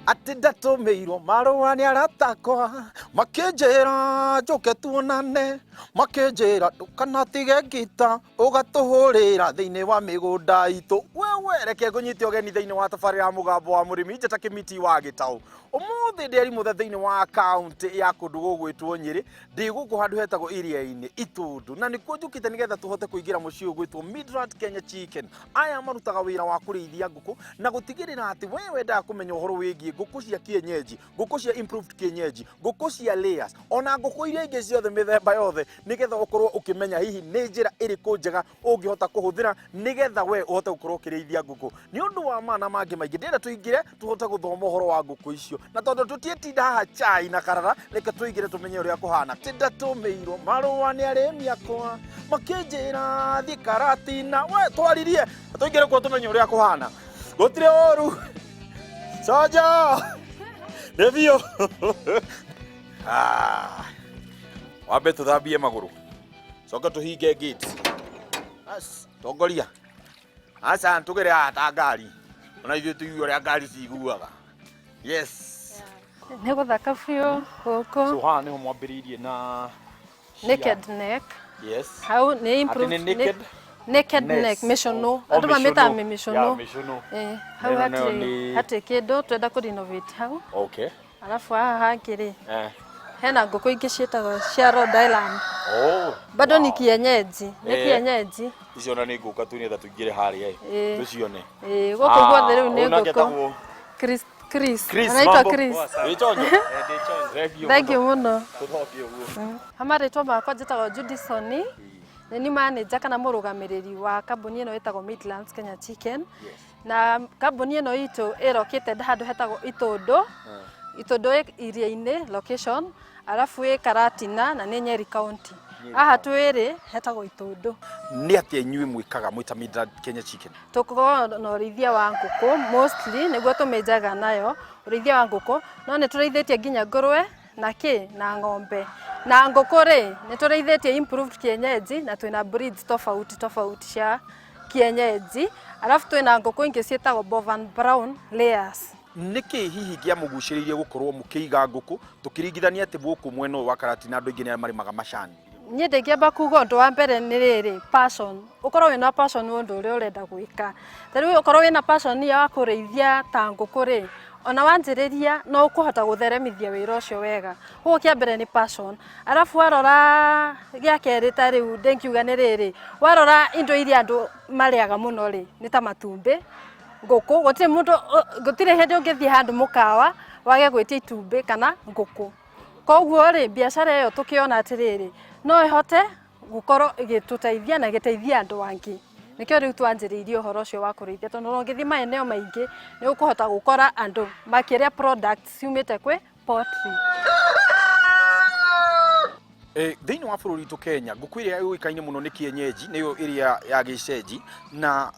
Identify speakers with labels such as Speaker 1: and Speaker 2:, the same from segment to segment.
Speaker 1: ati ndatumirwo marũa nĩ aratakwa makĩnjĩra njoke tuonane makĩnjĩra ndũkanatige ngita ũgatũhũrĩra thĩinĩ wa mĩgũnda itũ wewe reke ngũnyite ũgeni thĩinĩ wa tabarĩra ya mũgambo wa mũrĩmi njata kĩmiti wa Gĩtaũ ũmũthĩ ndĩari mũthe thĩinĩ wa kaunti ya kũndũ gũgwĩtwo Nyĩrĩ ndĩ gũkũ handũ hetagwo iria-inĩ Itũndũ na nĩkuo njũkĩte nĩgetha tũhote kũingĩra mũciĩ ũgwĩtwo Midlands Kenya Chicken aya marutaga wĩra wa kũrĩithia ngũkũ na gũtigĩrĩra atĩ wewe wendaga kũmenya ũhoro wĩgiĩ ngũkũ cia kienyeji ngũkũ cia improved kienyeji ngũkũ cia layers ona ngũkũ iria ingĩ ciothe mĩthemba yothe nĩgetha ũkorwo ũkĩmenya hihi nĩ njĩra ĩrĩkũ njega ũngĩhota kũhũthĩra nĩgetha we ũhote gũkorwo ũkĩrĩithia ngũkũ nĩ ũndũ wa mana mangĩ maingĩ ndĩrenda tũingĩre tũhote gũthoma ũhoro wa ngũkũ icio na tondũ tũtietinda haha chai na karara reke tũingĩre tũmenye ũrĩa kũhana tinda tũmĩirwo marũa nĩ arĩmi akwa makĩnjĩra thiĩ karatina we twaririe tũingĩre kuo tũmenye ũrĩa kũhana gũtirĩ ũru Soja! Nevio! Wambe tũthambie magũrũ. Coka tũhinge gate. As, tongoria. Asa tũgere ata ngari. Ona ithuĩ tũigue ũrĩa ngari ciguaga. Yes.
Speaker 2: Nĩ gũthaka biũ gũkũ.
Speaker 1: So haha nĩho mwambĩrĩirie na
Speaker 2: naked neck.
Speaker 1: Yes.
Speaker 2: Hau nĩ improved. Naked neck mishono andũ mamĩtaga mishono hau hatirĩ kĩndũ twenda kũ renovate hau
Speaker 1: okay
Speaker 2: alafu haha hangĩ hena ngũkũ ingĩ ciĩtagwo cia Rhode Island bado ni kienyeji icio na nĩ ngũka tu nĩgetha tũingĩre harĩa tũcione
Speaker 1: gũkũ
Speaker 2: guothe rĩu nĩ ngũkũ Chris anaitwa Chris thank you mũno hamarĩtwo makwa njĩtagwo Judison ni manager kana mũrũgamĩrĩri wa kambuni ĩno ĩtagwo Midlands Kenya Chicken na kambuni ĩno itũ ĩrokĩte handũ hetagwo Itũndũ iria-inĩ location alafu ĩ Karatina na nĩ Nyeri County aha twĩrĩ hetagwo Itũndũ
Speaker 1: nĩ atĩ inyuĩ mwĩkaga mwĩta Midlands Kenya Chicken
Speaker 2: tukorwo na ũrĩithia wa ngũkũ mostly nĩguo tũmĩnjaga nayo ũrĩithia wa ngũkũ no nĩ tũrĩithĩtie nginya ngũrwe na ng'ombe na ngũkũ rĩ nĩ tũrĩithĩtie improved kienyeji na twĩna breeds tofauti cia kienyeji alafu twĩna ngũkũ ingĩ ciĩtagwo Bovan Brown layers
Speaker 1: nĩkĩ hihi kĩamũgucĩrĩirie gũkorwo mũkĩiga ngũkũ tũkĩringithania atĩ gũkũ mwena ũyũ wa Karatina andũ aingĩ nĩ marĩmaga macani
Speaker 2: niĩ ndĩngĩamba kuuga ũndũ wa mbere nĩ rĩrĩ passion ũkorwo wĩna passion ũndũ ũrĩa ũrenda gwĩka ta rĩu ũkorwo wĩna passion ya kũrĩithia ta ngũkũ rĩ ona wanjĩrĩria no ũkũhota gũtheremithia wĩra ũcio wega ũguo kĩa mbere nĩ passion alafu warora gĩa kerĩ ta rĩu ndĩngiuga nĩ rĩrĩ warora indo iria andũ marĩaga mũno rĩ nĩ ta matumbĩ ngũkũ gũtirĩ hĩndĩ ũngĩthiĩ handũ mũkawa wage gwĩtia itumbĩ kana ngũkũ koguo rĩ biacara ĩyo tũkĩona atĩrĩrĩ no ĩhote gũkorwo ĩgĩtũteithia na ĩgĩteithia andũ angĩ nĩkĩo rĩu twanjĩrĩirie ũhoro ũcio wa kũrĩithia tondũ ũngĩthiĩ maeneo maingĩ nĩ ũkũhota gũkora andũ makĩrĩa products ciumĩte kwĩ poultry
Speaker 1: thĩinĩ wa bũrũri witũ Kenya ngũkũ ĩrĩa yũĩkaine mũno nĩ kienyeji nĩyo ĩrĩa ya gĩcenji na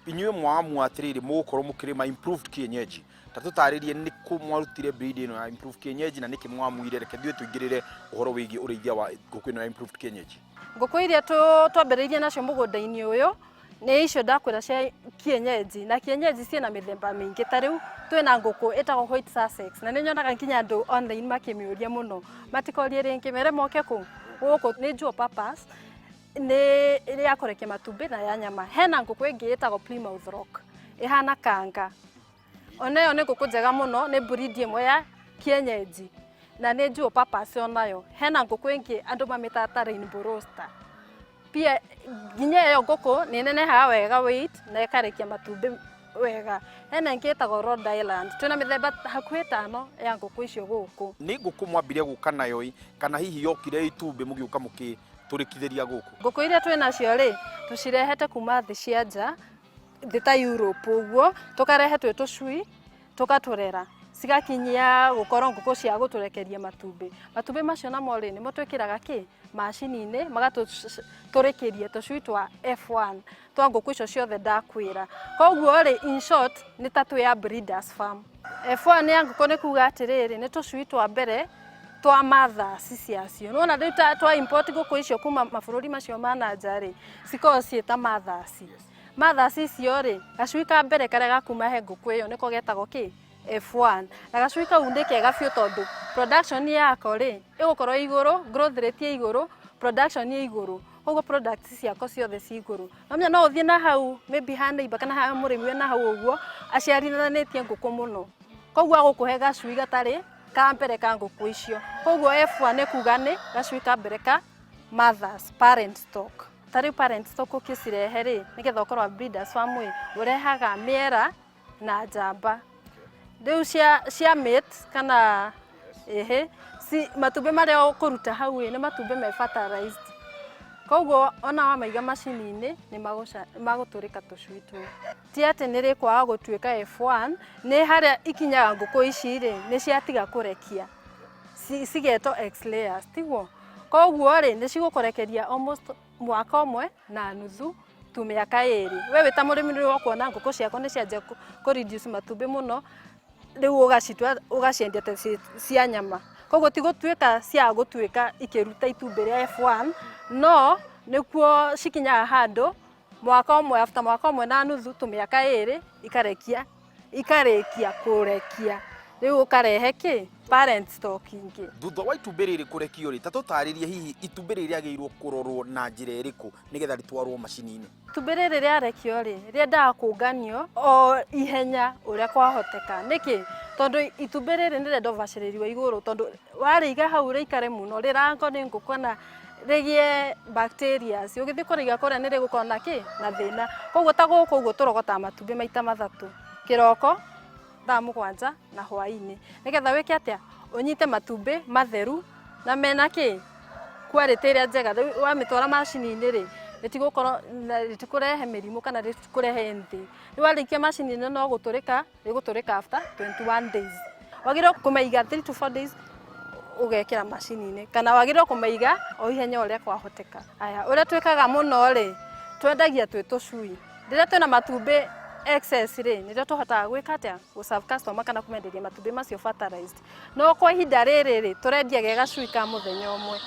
Speaker 1: inyuĩ mwaamua atĩrĩrĩ mũgũkorwo mũkĩrĩma improved kienyeji ta tũtarĩrie nĩ kũ mwarutire breed ĩno ya improved kienyeji na nĩkĩ mwamuire reke ithuĩ tũingĩrĩre ũhoro wĩgiĩ ũrĩithia wa ngũkũ ĩno ya improved kienyeji
Speaker 2: ngũkũ iria twambĩrĩirie nacio mũgũnda-inĩ ũyũ nĩ icio ndakwĩra cia kienyeji na kienyeji ciĩna mĩthemba mĩingĩ ta rĩu twĩna ngũkũ ĩtagwo white Sussex na nĩ nyonaga nginya andũ online makĩmĩũria mũno matikorie rĩngĩ mere moke kũ gũkũ nĩ dual purpose nĩ ĩrĩa ya kũrekia matumbĩ na ya nyama hena ngũkũ ĩngĩ ĩtagwo Plymouth Rock ĩhana kanga onayo nĩ ngũkũ njega mũno nĩ breed ĩmwe ya kienyeji na nĩ dual purpose onayo hena ngũkũ ĩngĩ andũ mamĩtaga Rainbow Roaster pia nginya ĩyo ngũkũ nĩ nenehaga wega weight na ĩkarekia matumbĩ wega hena ĩngĩ ĩtagwo Rhode Island twĩna mĩthemba hakuhĩ 5 ya ngũkũ icio gũkũ
Speaker 1: nĩ ngũkũ mwambire gũka nayo kana hihi yokire itumbĩ mũgĩũka mũkĩtũrĩkithĩria gũkũ
Speaker 2: ngũkũ iria twĩnacio rĩ tũcirehete kuma thĩ cia nja thĩ ta Europe ũguo tũkarehe twĩ tũcui tũgatũrera cigakinyia gũkorwo ngũkũ cia gũtũrekeria matumbĩ macio namo rĩ nĩmo twĩkĩraga macini-inĩ magatũrĩkĩria tũcui twa F1 twa ngũkũ icio ciothe ndakwĩra koguo rĩ in short nĩ ta twĩ breeders farm F1 ya ngũkũ nĩ kuga atĩrĩrĩ nĩ tũcui twa mbere twa mothers ciacio nona rĩu twa import ngũkũ icio kuma mabũrũri macio ma nanja rĩ cikoragwo ciĩta mothers icio rĩ gacui ka mbere karĩa gakuma he ngũkũ ĩyo nĩko getagwo F1 na gacui kau ndĩ kega biũ tondũ production yako rĩ ĩgũkorwo igũrũ, growth rate ya igũrũ, production ya igũrũ, koguo products ciako ciothe ci igũrũ. No ũthiĩ na hau maybe ha neighbor kana ha mũrĩmi wĩ na hau ũguo aciarithanĩtie ngũkũ mũno, koguo agũkũhe gacui gatarĩ ka mbere ka ngũkũ icio. Koguo F1 nĩ kuga nĩ gacui ka mbere ka mothers, parent stock. Tarĩu parent stock ũkĩcirehe rĩ nĩgetha ũkorwo breeders farm ĩ ũrehaga mĩera na njamba. Rĩu cia mate kana matumbĩ marĩa ũkũruta hau nĩ matumbĩ me fertilized. Koguo ona wamaiga macini-inĩ nĩ magũtũrĩka tũcui tũu. Ti atĩ nĩ rĩkwaga gũtuĩka F1, nĩ harĩa ikinyaga ngũkũ ici rĩ nĩ ciatiga kũrekia cigetwo X layers tiguo. Koguo rĩ nĩ cigũkũrekeria almost mwaka ũmwe na nuthu tu mĩaka ĩrĩ. We wĩ ta mũrĩmi nĩ ũkuona ngũkũ ciako nĩ cianjia kũ reduce matumbĩ mũno, rĩu ũgaciendia ta cia nyama. Koguo ti gũtuĩka cia gũtuĩka ikĩruta itumbĩ rĩa F1, no nĩkuo cikinyaga handũ mwaka ũmwe after mwaka ũmwe na nuthu tu mĩaka ĩrĩ ikarĩkia kũrekia. Rĩu ũkarehe kĩ parent stock ingĩ.
Speaker 1: Thutha wa itumbĩ rĩrĩ kũrekio rĩ, ta tũtarĩrie hihi itumbĩ rĩrĩ rĩagĩrĩirwo kũrorwo na njĩra ĩrĩkũ nĩgetha rĩtwarwo macini-inĩ?
Speaker 2: Itumbĩ rĩrĩ rĩarekio rĩ rĩendaga kũnganio o ihenya ũrĩa kwahoteka. Nĩkĩ? Tondũ itumbĩ rĩrĩ nĩ rĩenda ũbacĩrĩri wa igũrũ, tondũ warĩiga hau rĩikare mũno rĩrangwo nĩ ngũkũ na rĩgĩe bacteria, ũgĩthiĩ kũrĩiga kũrĩa nĩ rĩgũkorwo na thĩna. Koguo ta gũkũ ũguo tũrogotaga matumbĩ maita mathatũ, kĩroko, thaa mũgwanja na hwaĩ-inĩ, nĩgetha wĩke atĩa ũnyite matumbĩ matheru na mena quality ĩrĩa njega. Wamĩtwara macini-inĩ rĩ rĩtikũrehe mĩrimũ kana rĩtikũrehe nthĩ. Rĩu warĩkia macini-inĩ no gũtũrĩka after 21 days. Wagĩrĩirwo kũmaiga 3 to 4 days ũgekĩra macini-inĩ, kana wagĩrĩirwo kũmaiga o ihenya ũrĩa kwahoteka. Ũrĩa twĩkaga mũno rĩ twendagia twĩ tũcui. Rĩrĩa twĩna matumbĩ excess rĩ nĩrĩo tũhotaga gwĩka atĩa gũ-serve customer kana kũmenderia matumbĩ macio fertilized. No kwa ihinda rĩrĩ rĩ tũrendia ge gacui ka mũthenya ũmwe.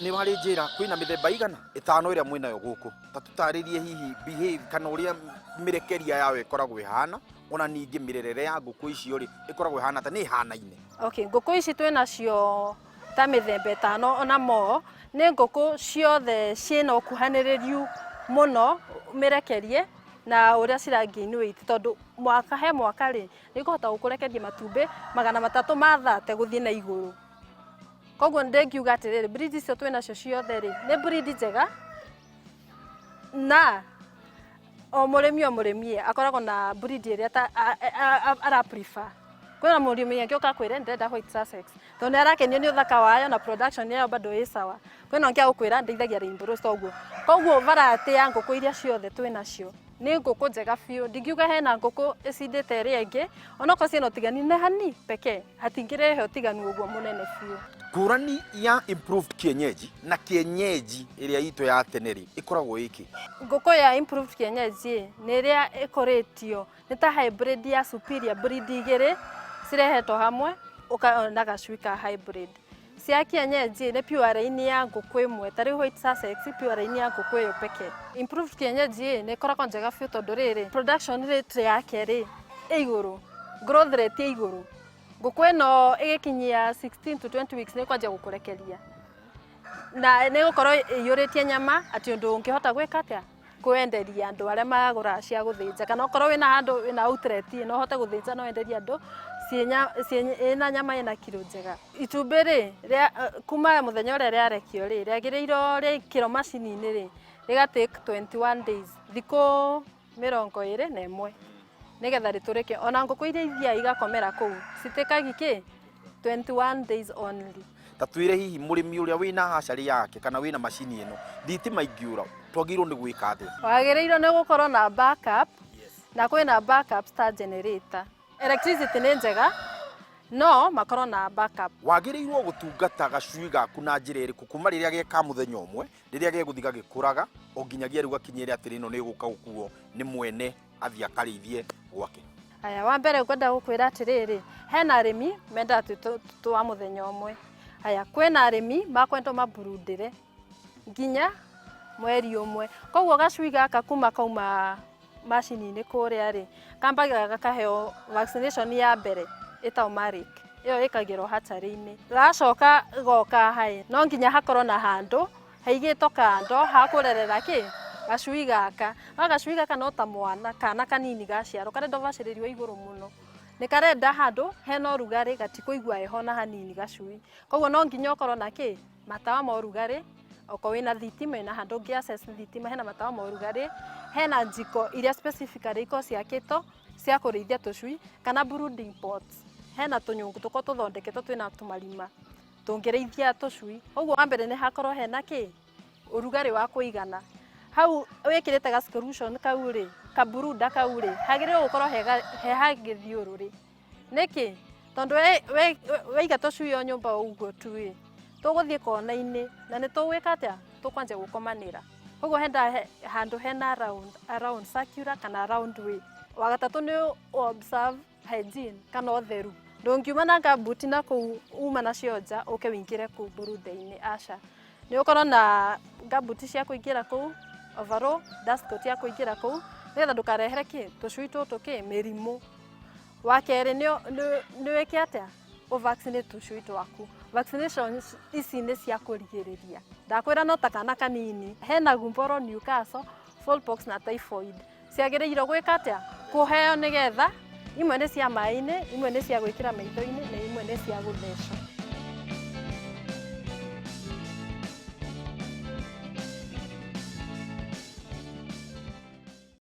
Speaker 1: Nĩ warĩ njĩra kwĩna mĩthemba igana ĩtano ĩrĩa mwĩnayo gũkũ, ta tũtarĩrie hihi behave kana ũrĩa mĩrekeria yayo ĩkoragwo ĩhana, ona ningĩ mĩrerere ya ngũkũ icio rĩ ĩkoragwo ĩhana ta nĩ ĩhanaine.
Speaker 2: Okay, ngũkũ ici twĩnacio ta mĩthemba ĩtano ona mo nĩ ngũkũ ciothe ciĩna ũkuhanĩrĩriu mũno mĩrekerie na ũrĩa cirangain weight, tondũ mwaka he mwaka rĩ nĩkũhota gũkũrekeria matumbĩ 330 gũthiĩ na igũrũ. Koguo ndĩngiuga atĩrĩrĩ breed icio twĩnacio ciothe rĩ nĩ breed njega na o mũrĩmi akoragwo na breed ĩrĩa ara prefer. Kwĩna mũrĩmi ũngĩ ũkakwĩra ndĩrenda white Sussex tondũ nĩ arakenio nĩ ũthaka wayo na production yayo bado ĩ sawa. Kwĩna ũngĩ agũkwĩra ndeithagia rainbow roast ũguo. Koguo variety ya ngũkũ iria ciothe twĩnacio nĩ ngũkũ njega biũ. Ndingiuga hena ngũkũ ĩcindĩte ĩrĩa ĩngĩ, onokorwo ciĩna ũtiganu nĩ hani peke hatingĩrehe ũtiganu ũguo mũnene biũ.
Speaker 1: Ngũrani ya improved kienyeji na kienyeji ĩrĩa itũ ya tene rĩ ĩkoragwo ĩkĩ?
Speaker 2: Ngũkũ ya improved kienyeji nĩ ĩrĩa ĩkũrĩtio nĩ ta hybrid ya superior breed igĩrĩ cirehetwo hamwe ũkona gacui ka hybrid. Cia kienyeji nĩ pure line ya ngũkũ ĩmwe, ta rĩu white Sussex pure line ya ngũkũ ĩyo peke. Improved kienyeji nĩ ĩkoragwo njega biũ tondũ rĩrĩ production rate yake rĩ igũrũ, growth rate igũrũ. Ngũkũ ĩno ĩgĩkinyia 16 to 20 weeks nĩ kwanjia gũkũrekeria na nĩ gũkorwo ĩiyũrĩtie nyama atĩ ũndũ ũngĩhota gwĩka atĩa kwenderia andũ arĩa magũra cia gũthĩnja, kana okorwo wĩna handũ wĩna outlet no ũhote gũthĩnja no wenderia andũ ĩna nyama ĩna kilo njega. Itumbĩ rĩ kuma mũthenya ũrĩa rĩarekio rĩ rĩagĩrĩirwo rĩkĩrwo macini-inĩ rĩ rĩga take 21 days, thikũ 21 nĩgetha rĩtũrĩke. Ona ngũkũ iria ithiaga igakomera kũu citikagi 21 days only.
Speaker 1: Ta twĩre hihi mũrĩmi ũrĩa wĩna hacarĩ yake kana wĩna macini ĩno thitima ingĩũra twagĩrĩirwo nĩ gwĩka atĩa?
Speaker 2: Wagĩrĩirwo nĩ gũkorwo na backup na kwĩna backup star generator. Electricity nĩ njega no makorwo na backup.
Speaker 1: Wagĩrĩirwo gũtungata gacui gaku na njĩra ĩrĩkũ kuma rĩrĩa geka mũthenya ũmwe rĩrĩa gegũthiĩ gagĩkũraga o nginyagia rĩu gakinyĩre atĩ rĩno nĩ gũka gũkuo nĩ mwene athiĩ akarĩithie gwake?
Speaker 2: Wa mbere ngwenda gũkwĩra atĩrĩrĩ hena arĩmi mendaga twa mũthenya ũmwe. Kwĩna arĩmi makwenda maburudĩre nginya mweri ũmwe. Koguo gacui gaka kuma kauma macini-inĩ kũrĩa rĩ, kambaga gakaheo vaccination ya mbere ĩtagwo Maric, ĩyo ĩkagĩrwo hatchery-inĩ. Gacoka goka haĩ, no nginya hakorwo na handũ haigĩtwo kando ha kũrerera gacui gaka. No gacui gaka no ta mwana, kana kanini gaciarwo, karenda ũbacĩrĩri wa igũrũ mũno. Nĩ karenda handũ hena ũrugarĩ, gatikũigua heho na hanini gacui. Koguo no nginya ũkorwo na matawa ma ũrugarĩ, okorwo wĩna thitima, wĩna handũ ũngĩ access thitima, hena matawa ma ũrugarĩ, hena njiko iria specifically ikorwo ciakĩtwo cia kũrĩithia tũcui, kana brooding pots. Hena tũnyũngũ tũkorwo tũthondeketwo twĩna tũmarima tũngĩrĩithia tũcui. Koguo wa mbere nĩ hakorwo hena ũrugarĩ wa kũigana. Hau wĩkĩrĩte ga solution kau rĩ, ka brooder kau rĩ, hagĩrĩirwo gũkorwo he hagĩthiũrũrĩ. Nĩkĩ? Tondũ waiga tũcui o nyũmba ũguo tu rĩ, tũgũthiĩ kona-inĩ na nĩ tũgwĩka atĩa? Tũkwanjia gũkomanĩra. Koguo henda handũ hena around circular kana round way. Wa gatatũ nĩ observe hygiene kana ũtheru. Ndũngiuma na gumboot na kũu uma nacio nja ũke wĩingĩre kũu brooder-inĩ, aca. Nĩ ũkorwo na gumboot cia kũingĩra kũu, overall, dust coat ya kũingĩra kũu, nĩgetha ndũkarehere tũcui tũtũ mĩrimũ. Wa kerĩ nĩ wĩke atĩa? Ũvaccinate tũcui twaku. Vaccinations ici nĩ cia kũrigĩrĩria. Ndakwĩra no ta kana kanini. Hena gumboro, Newcastle, fowlpox na typhoid. Ciagĩrĩirwo gwĩka atĩa? Kũheo nĩgetha imwe nĩ cia maĩ-inĩ, imwe nĩ cia gwĩkĩra maitho-inĩ na imwe nĩ cia gũtheca.